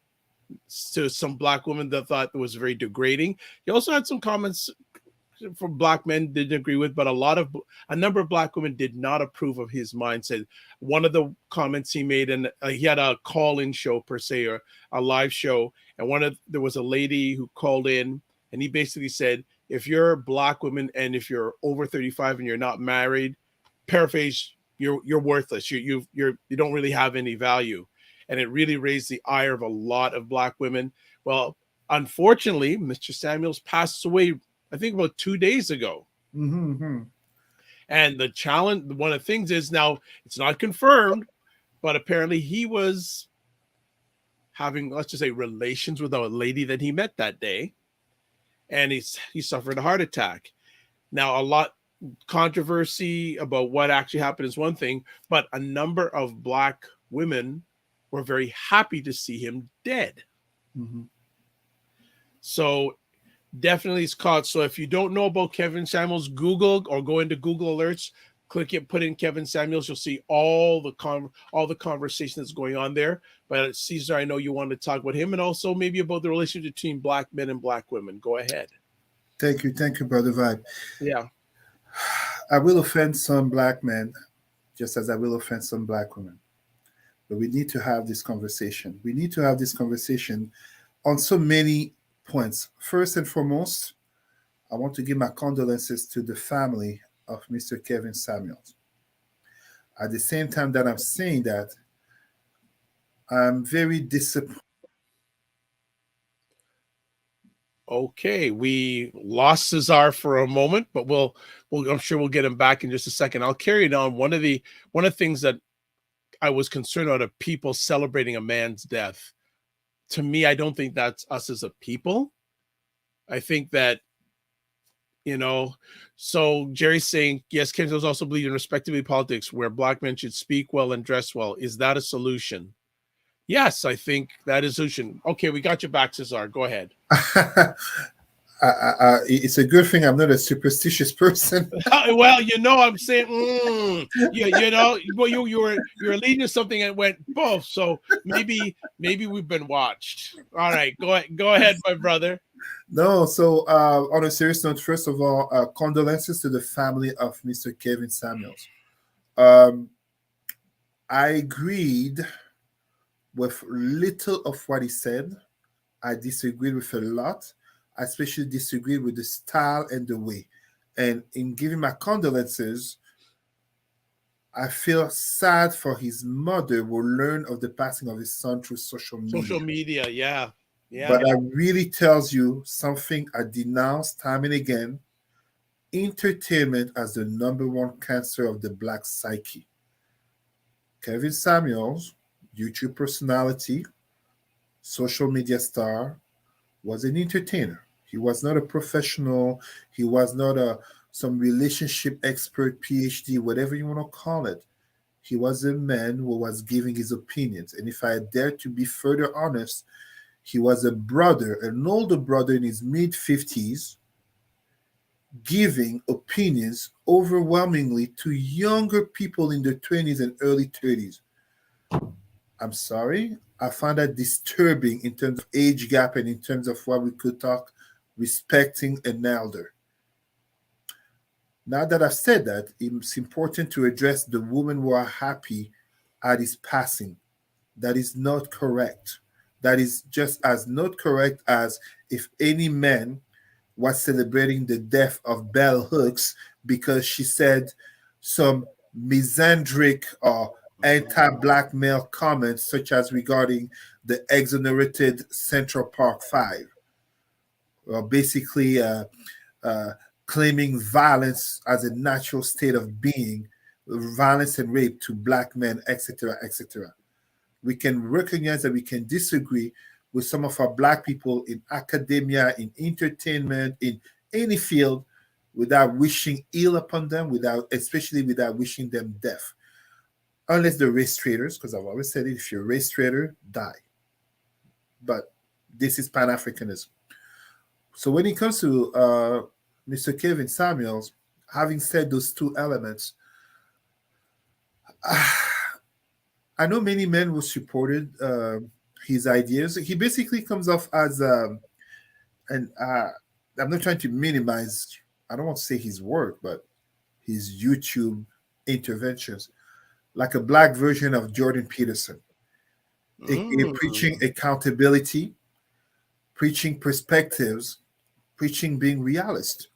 To some Black women that thought it was very degrading. He also had some comments from Black men didn't agree with, but a number of Black women did not approve of his mindset. One of the comments he made, and he had a call-in show per se, or a live show, and there was a lady who called in, and he basically said, if you're Black women and if you're over 35 and you're not married, paraphrase, you're worthless. You don't really have any value. And it really raised the ire of a lot of Black women. Well, unfortunately, Mr. Samuels passed away, I think about 2 days ago. Mm-hmm. And the challenge, one of the things is now it's not confirmed, but apparently he was having, let's just say, relations with a lady that he met that day. And he suffered a heart attack. Now, a lot controversy about what actually happened is one thing, but a number of Black women were very happy to see him dead. Mm-hmm. So definitely it's caught. So if you don't know about Kevin Samuels, Google or go into Google Alerts, click it, put in Kevin Samuels. You'll see all the conversation that's going on there. But Cesar, I know you want to talk about him and also maybe about the relationship between Black men and Black women. Go ahead. Thank you, Brother Vibe. Yeah, I will offend some Black men, just as I will offend some Black women. But we need to have this conversation. We need to have this conversation on so many points. First and foremost, I want to give my condolences to the family of Mr. Kevin Samuels. At the same time that I'm saying that, I'm very disappointed. Okay, we lost Cesar for a moment, but I'm sure we'll get him back in just a second. I'll carry it on. One of the things that I was concerned about of people celebrating a man's death. To me, I don't think that's us as a people. I think that, so Jerry's saying, yes, Kensington also believe in respectability politics where Black men should speak well and dress well. Is that a solution? Yes, I think that is a solution. Okay, we got you back, Cesar. Go ahead. It's a good thing I'm not a superstitious person. Well, I'm saying, well, you were leading to something that went both. So maybe we've been watched. All right, go ahead, my brother. No, so on a serious note, first of all, condolences to the family of Mr. Kevin Samuels. I agreed with little of what he said. I disagreed with a lot. I especially disagreed with the style and the way. And in giving my condolences, I feel sad for his mother who learned of the passing of his son through social media. Social media, yeah. Yeah. but that really tells you something I denounce time and again: entertainment as the number one cancer of the black psyche. Kevin Samuels, YouTube personality, social media star, was an entertainer. He was not a professional. He was not a some relationship expert, PhD, whatever you want to call it. He was a man who was giving his opinions. And if I dare to be further honest, he was a brother, an older brother in his mid 50s, giving opinions overwhelmingly to younger people in their 20s and early 30s. I'm sorry. I find that disturbing in terms of age gap and in terms of what we could talk respecting an elder. Now that I've said that, it's important to address the women who are happy at his passing. That is not correct. That is just as not correct as if any man was celebrating the death of Bell Hooks because she said some misandric or anti-black male comments, such as regarding the exonerated Central Park Five, or basically uh, claiming violence as a natural state of being, violence and rape to black men, etc., etc. We can recognize that we can disagree with some of our black people in academia, in entertainment, in any field, without wishing ill upon them, without especially without wishing them death. Unless they're race traders, because I've always said it, if you're a race trader, die. But this is Pan Africanism. So when it comes to Mr. Kevin Samuels, having said those two elements, I know many men who supported his ideas. He basically comes off as, and I'm not trying to minimize, I don't want to say his work, but his YouTube interventions, like a black version of Jordan Peterson, preaching Mm. accountability, preaching perspectives, preaching being realist.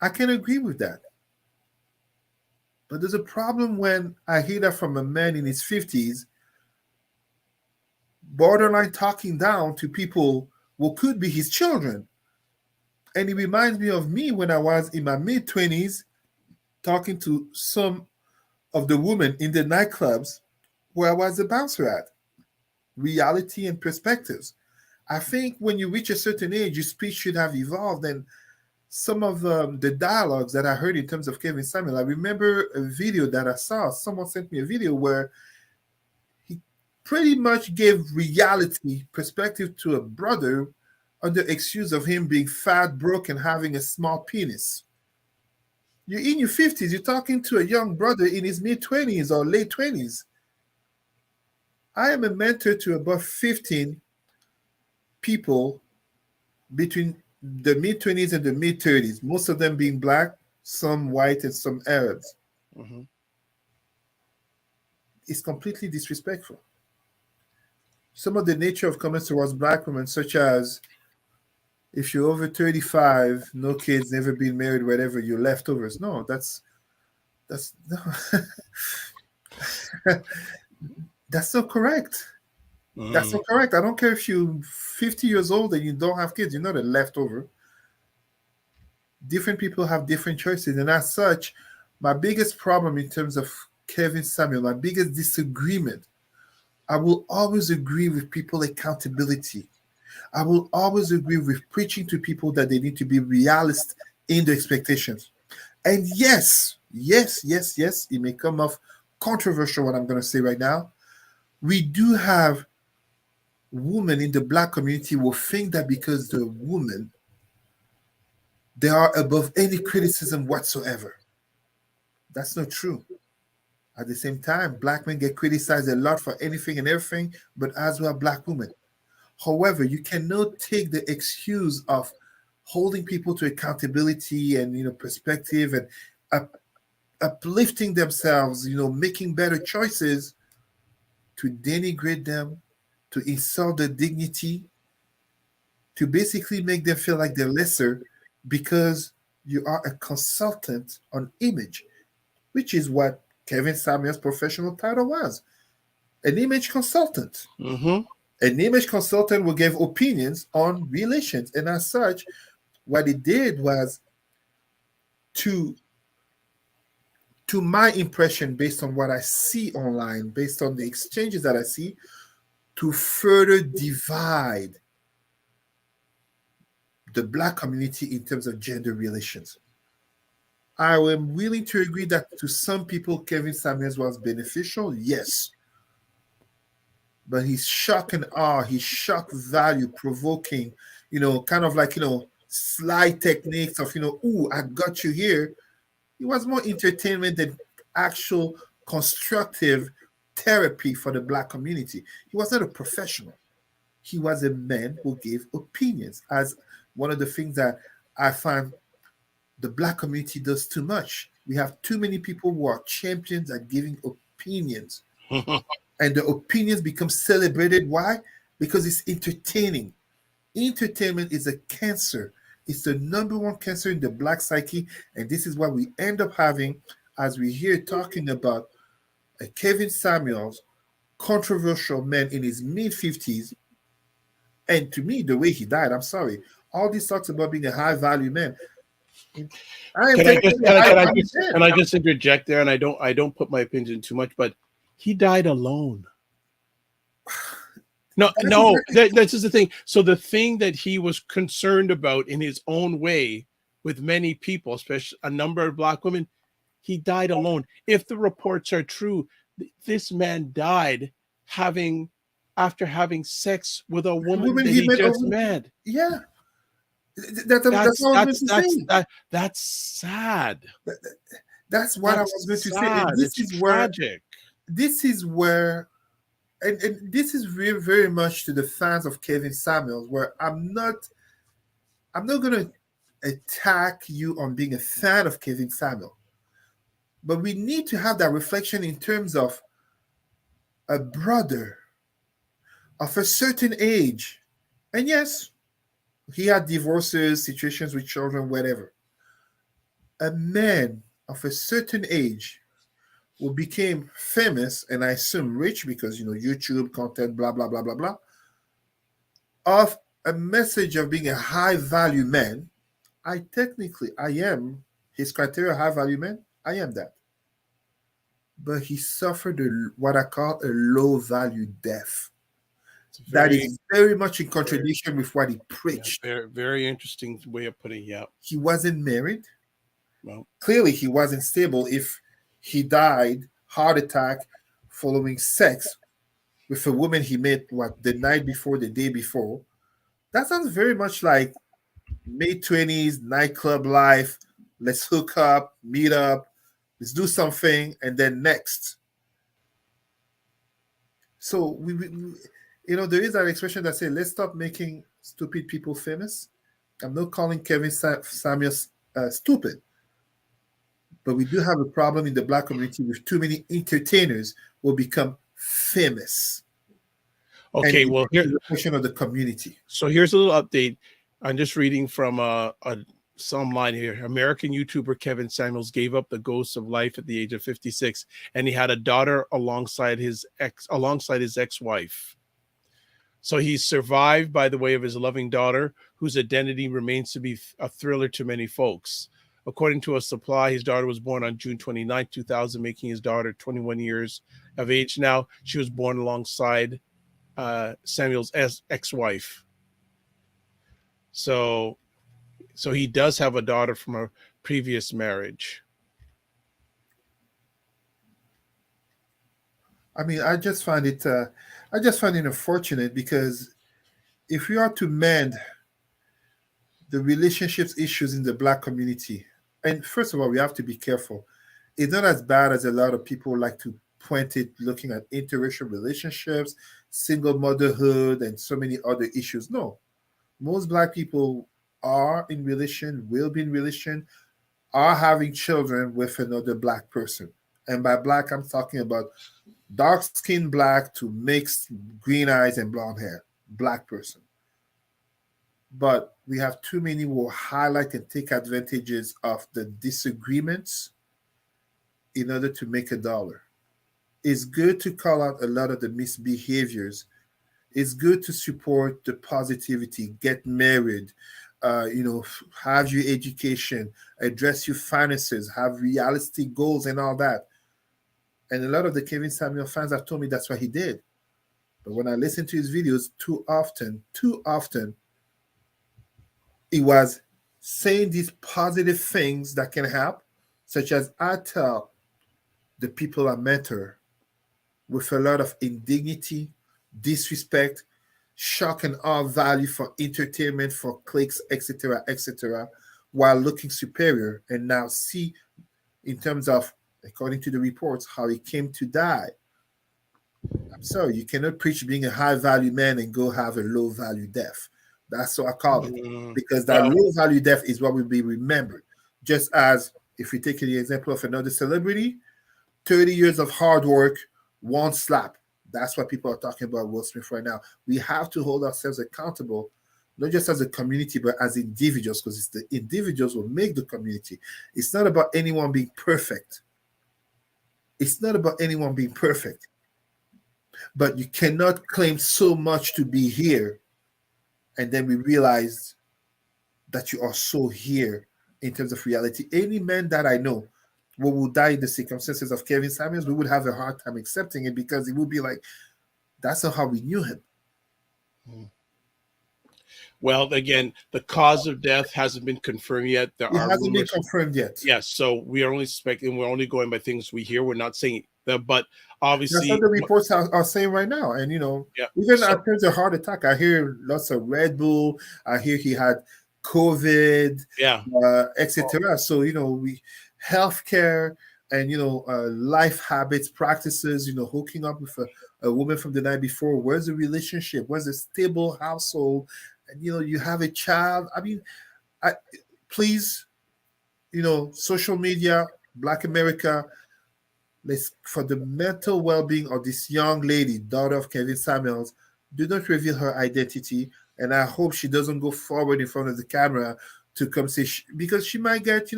I can agree with that. But there's a problem when I hear that from a man in his 50s, borderline talking down to people who could be his children. And it reminds me of me when I was in my mid 20s, talking to some of the women in the nightclubs where I was a bouncer at. Reality and perspectives. I think when you reach a certain age, your speech should have evolved. And some of the dialogues that I heard in terms of Kevin Samuel, I remember a video that I saw. Someone sent me a video where he pretty much gave reality perspective to a brother under excuse of him being fat, broke, and having a small penis. You're in your 50s, you're talking to a young brother in his mid 20s or late 20s. I am a mentor to about 15 people between the mid 20s and the mid 30s, most of them being black, some white, and some Arabs. Mhm. It's completely disrespectful. Some of the nature of comments towards black women, such as if you're over 35, no kids, never been married, whatever, you're leftovers. No, that's no, that's not correct. That's Mm. not correct. I don't care if you're 50 years old and you don't have kids, you're not a leftover. Different people have different choices. And as such, my biggest problem in terms of Kevin Samuel, my biggest disagreement, I will always agree with people accountability. I will always agree with preaching to people that they need to be realist in their expectations. And yes, yes, yes, yes, it may come off controversial what I'm going to say right now. We do have women in the black community will think that because they're women, they are above any criticism whatsoever. That's not true. At the same time, black men get criticized a lot for anything and everything, but as well black women. However, you cannot take the excuse of holding people to accountability and perspective and up, uplifting themselves, making better choices to denigrate them, to insult their dignity, to basically make them feel like they're lesser because you are a consultant on image, which is what Kevin Samuel's professional title was, an image consultant. Mhm. An image consultant will give opinions on relations. And as such, what it did was to my impression, based on what I see online, based on the exchanges that I see, to further divide the Black community in terms of gender relations. I am willing to agree that to some people, Kevin Samuels was beneficial, yes. But his shock and awe, his shock value provoking, kind of like, sly techniques of, ooh, I got you here. It was more entertainment than actual constructive therapy for the Black community. He was not a professional. He was a man who gave opinions. As one of the things that I find the Black community does too much. We have too many people who are champions at giving opinions. And the opinions become celebrated. Why? Because it's entertaining. Entertainment is a cancer. It's the number one cancer in the Black psyche. And this is what we end up having as we hear talking about a Kevin Samuels, controversial man in his mid-50s. And to me, the way he died, I'm sorry. All these talks about being a high-value man. Can I just interject there? And I don't put my opinion too much, but he died alone. No, this is the thing. So the thing that he was concerned about in his own way with many people, especially a number of Black women, he died alone. If the reports are true, this man died after having sex with a woman that he just met. Yeah. That's sad. That's what I was going to say. And this is tragic. This is where, and this is very, very much to the fans of Kevin Samuels, where I'm not going to attack you on being a fan of Kevin Samuel, but we need to have that reflection in terms of a brother of a certain age, and yes, he had divorces, situations with children, whatever. A man of a certain age who became famous, and I assume rich because, YouTube content, blah, blah, blah, blah, blah, of a message of being a high-value man. I am his criteria, high-value man. I am that. But he suffered what I call a low-value death. That is very much in contradiction with what he preached. Yeah, very, very interesting way of putting it. Yeah. He wasn't married. Well, clearly he wasn't stable if he died heart attack following sex with a woman he met the night before, the day before. That sounds very much like mid-20s nightclub life. Let's hook up, meet up, let's do something, and then next. So we there is that expression that says, let's stop making stupid people famous. I'm not calling Kevin Samuels stupid, but we do have a problem in the Black community with too many entertainers will become famous. Okay, well, here's the question of the community. So here's a little update. I'm just reading from some line here. American YouTuber Kevin Samuels gave up the ghost of life at the age of 56, and he had a daughter alongside his ex-wife. So he's survived by the way of his loving daughter, whose identity remains to be a thriller to many folks. According to a supply, his daughter was born on June 29, 2000, making his daughter 21 years of age now. She was born alongside Samuel's ex-wife. So he does have a daughter from a previous marriage. I mean, I just find it unfortunate because if we are to mend the relationships issues in the Black community, and first of all, we have to be careful. It's not as bad as a lot of people like to point it, looking at interracial relationships, single motherhood, and so many other issues. No, most Black people are in relation, will be in relation, are having children with another Black person. And by Black, I'm talking about dark-skinned Black to mixed green eyes and blonde hair, Black person. But we have too many who will highlight and take advantages of the disagreements in order to make a dollar. It's good to call out a lot of the misbehaviors It's good to support the positivity, get married, have your education, address your finances, have realistic goals and all that. And a lot of the Kevin Samuel fans have told me that's what he did. But when I listen to his videos too often, he was saying these positive things that can help, such as I tell the people I mentor with a lot of indignity, disrespect, shock and awe value for entertainment, for clicks, etc., while looking superior. And now see, in terms of, according to the reports, how he came to die. I'm sorry, you cannot preach being a high value man and go have a low value death. That's what I call it. Because that Well, low value death is what will be remembered. Just as if we take the example of another celebrity, 30 years of hard work, one slap. That's what people are talking about Will Smith right now. We have to hold ourselves accountable, not just as a community, but as individuals, because it's the individuals who make the community. It's not about anyone being perfect. It's not about anyone being perfect. But you cannot claim so much to be here, and then we realize that you are so here in terms of reality. Any man that I know who will die in the circumstances of Kevin Samuels, we would have a hard time accepting it because it would be like, that's not how we knew him. well, again, the cause of death hasn't been confirmed yet. There It are hasn't been rumors. confirmed yet. Yes, so we are only suspecting. We're only going by things we hear. We're not saying that, but That's obviously, what the reports are saying right now. And, yeah. even So, after the heart attack, I hear lots of Red Bull. I hear he had COVID, yeah, etc. So, we healthcare and, life habits, practices, hooking up with a woman from the night before. Where's the relationship? Where's a stable household? And, you have a child. I mean, please, social media, Black America, let's, for the mental well-being of this young lady, daughter of Kevin Samuels, do not reveal her identity. And I hope she doesn't go forward in front of the camera to come say, because she might get,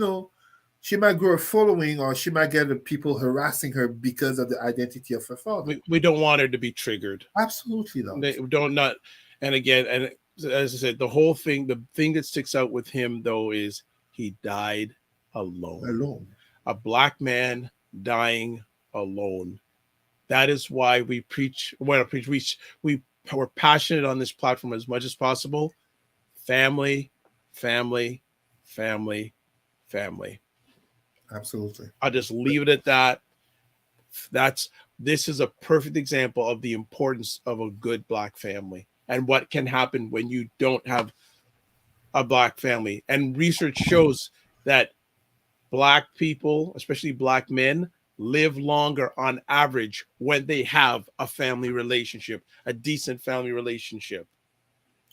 she might grow a following, or she might get the people harassing her because of the identity of her father. we don't want her to be triggered. Absolutely not. They don't not. And again, and as I said, the whole thing, the thing that sticks out with him though is he died alone. Alone. A Black man dying alone. That is why we preach. Well, we're passionate on this platform as much as possible. Family, family, family, family. Absolutely. I'll just leave it at that. This is a perfect example of the importance of a good Black family and what can happen when you don't have a Black family. And research shows that Black people, especially Black men, live longer on average when they have a family relationship, a decent family relationship.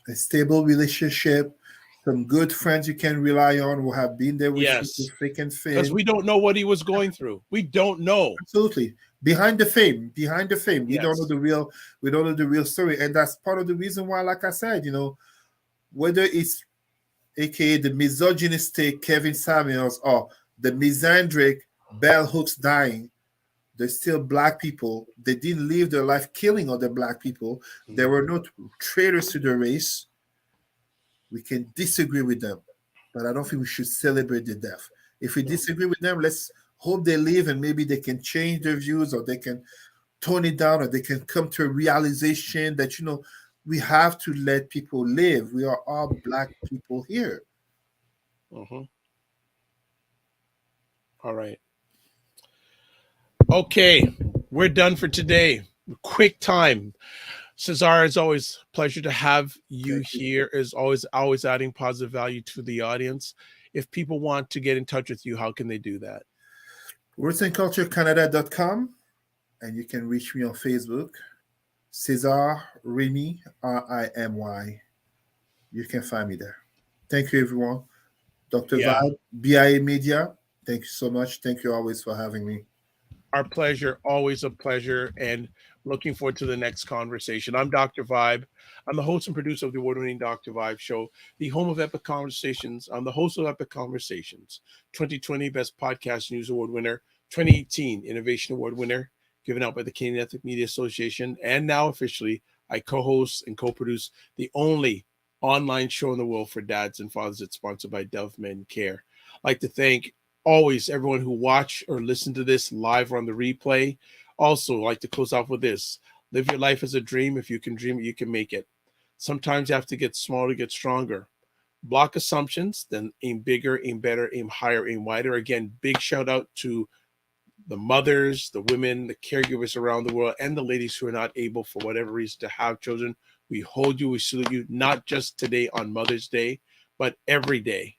A stable relationship, some good friends you can rely on who have been there with you Yes, through thick and because thin. we don't know what he was going through. We don't know. Absolutely. Behind the fame, we don't know Yes. we don't know the real story. And that's part of the reason why, like I said, whether it's aka the misogynistic Kevin Samuels or the misandric Bell Hooks dying, there's still Black people. They didn't live their life killing other Black people. There were no traitors to the race. We can disagree with them, but I don't think we should celebrate the death. If we disagree with them, let's hope they live and maybe they can change their views, or they can tone it down, or they can come to a realization that, we have to let people live. We are all Black people here. Mhm. All right. Okay, we're done for today. Quick time. Cesar, it's always a pleasure to have you Thank you. here. Is always adding positive value to the audience. If people want to get in touch with you, how can they do that? RootsandCultureCanada.com, and you can reach me on Facebook, Cesar Remy, Rimy. You can find me there. Thank you, everyone. Dr. Yeah, Vibe, BIA Media, thank you so much. Thank you always for having me. our pleasure. Always a pleasure. And looking forward to the next conversation. I'm Dr. Vibe. I'm the host and producer of the award-winning Dr. Vibe Show, the home of Epic Conversations. I'm the host of Epic Conversations, 2020 Best Podcast News Award winner, 2018 Innovation Award winner, given out by the Canadian Ethnic Media Association, and now officially I co-host and co-produce the only online show in the world for dads and fathers that's sponsored by Dove Men Care. I'd like to thank always everyone who watch or listen to this live or on the replay. Also, I'd like to close off with this. Live your life as a dream. If you can dream it, you can make it. Sometimes you have to get smaller to get stronger. Block assumptions, then aim bigger, aim better, aim higher, aim wider. Again, big shout out to the mothers, the women, the caregivers around the world, and the ladies who are not able for whatever reason to have children. We hold you, we salute you, not just today on Mother's Day, but every day,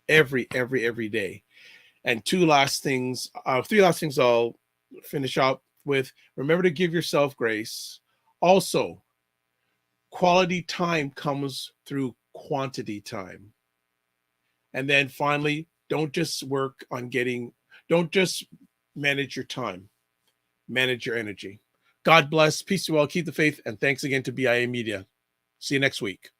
every day. And three last things I'll finish up with. Remember to give yourself grace. Also, quality time comes through quantity time. And then finally, don't just manage your time, manage your energy. God bless, peace to all, keep the faith, and thanks again to BIA Media. See you next week.